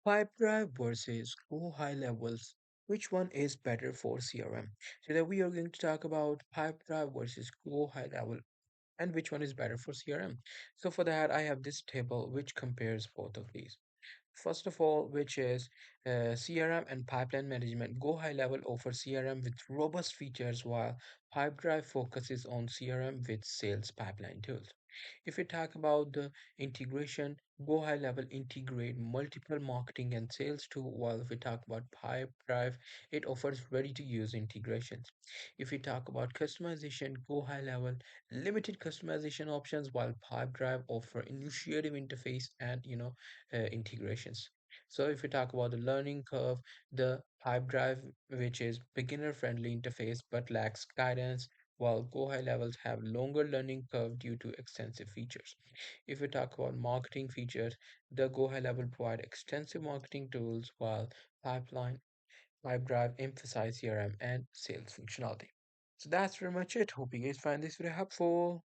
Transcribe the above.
Pipedrive versus Gohighlevel's. Which one is better for CRM? Today we are going to talk about Pipedrive versus Gohighlevel and which one is better for CRM. So for that, I have this table which compares both of these. First of all, which is CRM and pipeline management. Gohighlevel offers CRM with robust features while Pipedrive focuses on CRM with sales pipeline tools. If we talk about the integration, Gohighlevel integrate multiple marketing and sales tools, while if we talk about Pipedrive, it offers ready-to-use integrations. If we talk about customization, Gohighlevel limited customization options, while Pipedrive offer initiative interface and integrations. So if we talk about the learning curve, the Pipedrive, which is beginner-friendly interface but lacks guidance, while Gohighlevel have longer learning curve due to extensive features. If we talk about marketing features, the Gohighlevel provide extensive marketing tools, while Pipedrive emphasize CRM and sales functionality. So that's pretty much it. Hope you guys find this very helpful.